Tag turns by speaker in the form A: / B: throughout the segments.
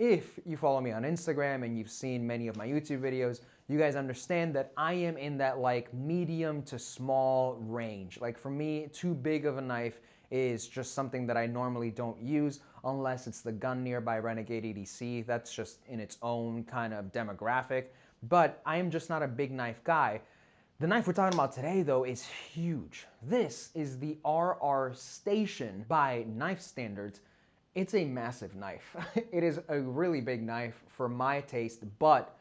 A: If you follow me on Instagram and you've seen many of my YouTube videos, you guys understand that I am in that like medium to small range. Like for me, too big of a knife is just something that I normally don't use unless it's the Gunnr by Renegade EDC. That's just in its own kind of demographic. But I am just not a big knife guy. The knife we're talking about today, though, is huge. This is the RR Station by Knife Standards. It's a massive knife. It is a really big knife for my taste, but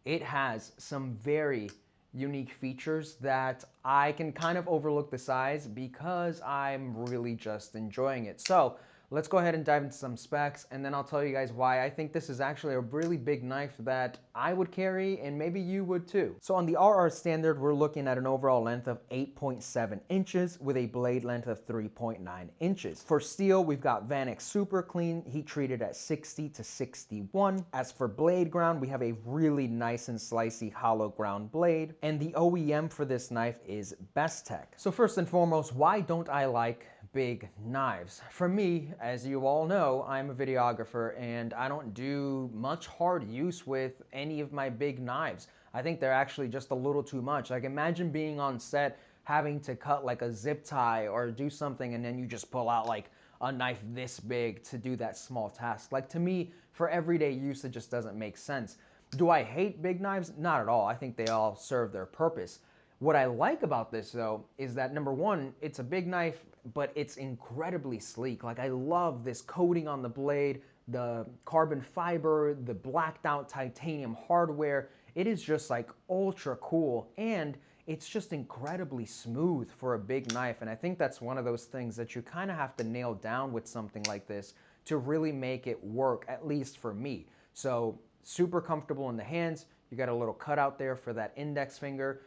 A: it has some very unique features that I can kind of overlook the size because I'm really just enjoying it. So let's go ahead and dive into some specs, and then I'll tell you guys why I think this is actually a really big knife that I would carry and maybe you would too. So on the RR Standard, we're looking at an overall length of 8.7 inches with a blade length of 3.9 inches. For steel, we've got Vanex Super Clean, heat treated at 60 to 61. As for blade ground, we have a really nice and slicey hollow ground blade, and the OEM for this knife is Bestech. So first and foremost, why don't I like big knives? For me, as you all know, I'm a videographer and I don't do much hard use with any of my big knives. I think they're actually just a little too much. Like imagine being on set having to cut like a zip tie or do something and then you just pull out like a knife this big to do that small task. Like to me, for everyday use, it just doesn't make sense. Do I hate big knives? Not at all. I think they all serve their purpose. What I like about this though is that number one, it's a big knife, but it's incredibly sleek. Like I love this coating on the blade, the carbon fiber, the blacked out titanium hardware. It is just like ultra cool, and it's just incredibly smooth for a big knife. And I think that's one of those things that you kind of have to nail down with something like this to really make it work, at least for me. So super comfortable in the hands. You got a little cutout there for that index finger.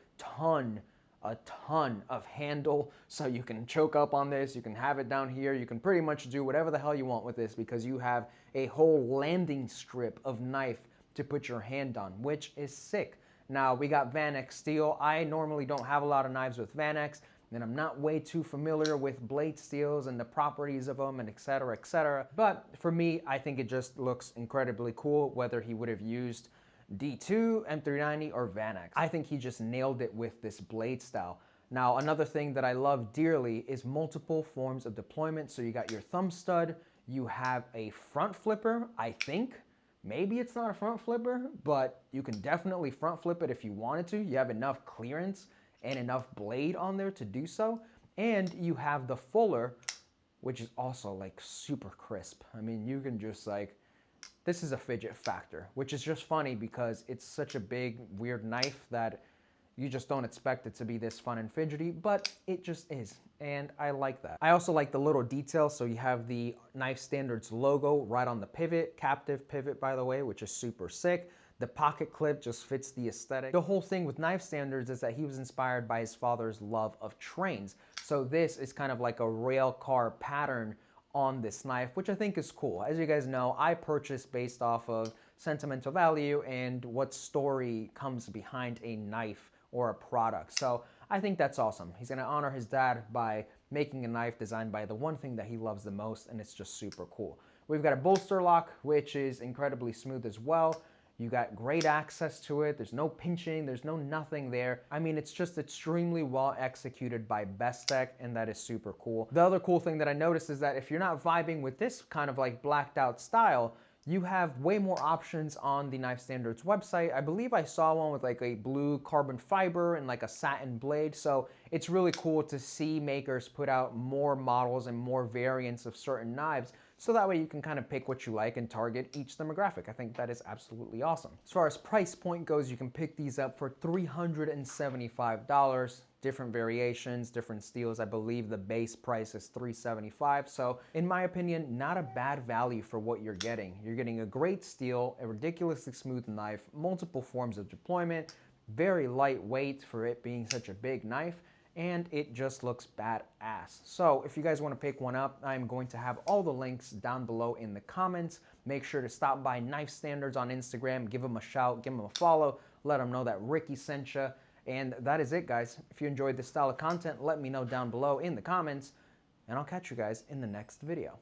A: A ton of handle, so you can choke up on this, you can have it down here, you can pretty much do whatever the hell you want with this because you have a whole landing strip of knife to put your hand on, which is sick. Now we got Vanex steel. I normally don't have a lot of knives with Vanex, and I'm not way too familiar with blade steels and the properties of them and etc, etc. But for me, I think it just looks incredibly cool whether he would have used D2, M390, or Vanex. I think he just nailed it with this blade style. Now, another thing that I love dearly is multiple forms of deployment. So you got your thumb stud, you have a front flipper, I think. Maybe it's not a front flipper, but you can definitely front flip it if you wanted to. You have enough clearance and enough blade on there to do so. And you have the fuller, which is also like super crisp. I mean, you can just like, this is a fidget factor, which is just funny because it's such a big, weird knife that you just don't expect it to be this fun and fidgety, but it just is, and I like that. I also like the little details, so you have the Knife Standards logo right on the pivot, captive pivot by the way, which is super sick. The pocket clip just fits the aesthetic. The whole thing with Knife Standards is that he was inspired by his father's love of trains. So this is kind of like a rail car pattern on this knife, which I think is cool. As you guys know, I purchased based off of sentimental value and what story comes behind a knife or a product. So I think that's awesome. He's gonna honor his dad by making a knife designed by the one thing that he loves the most, and it's just super cool. We've got a bolster lock, which is incredibly smooth as well. You got great access to it. There's no pinching, there's no nothing there. I mean, it's just extremely well executed by Bestech, and that is super cool. The other cool thing that I noticed is that if you're not vibing with this kind of like blacked out style, you have way more options on the Knife Standards website. I believe I saw one with like a blue carbon fiber and like a satin blade. So it's really cool to see makers put out more models and more variants of certain knives. So that way you can kind of pick what you like and target each demographic. I think that is absolutely awesome. As far as price point goes, you can pick these up for $375. Different variations, different steels. I believe the base price is $375. So in my opinion, not a bad value for what you're getting. You're getting a great steel, a ridiculously smooth knife, multiple forms of deployment, very lightweight for it being such a big knife, and it just looks badass. So if you guys want to pick one up, I'm going to have all the links down below in the comments. Make sure to stop by Knife Standards on Instagram, give them a shout, give them a follow, let them know that Ricky sent you. And that is it, guys. If you enjoyed this style of content, let me know down below in the comments, and I'll catch you guys in the next video.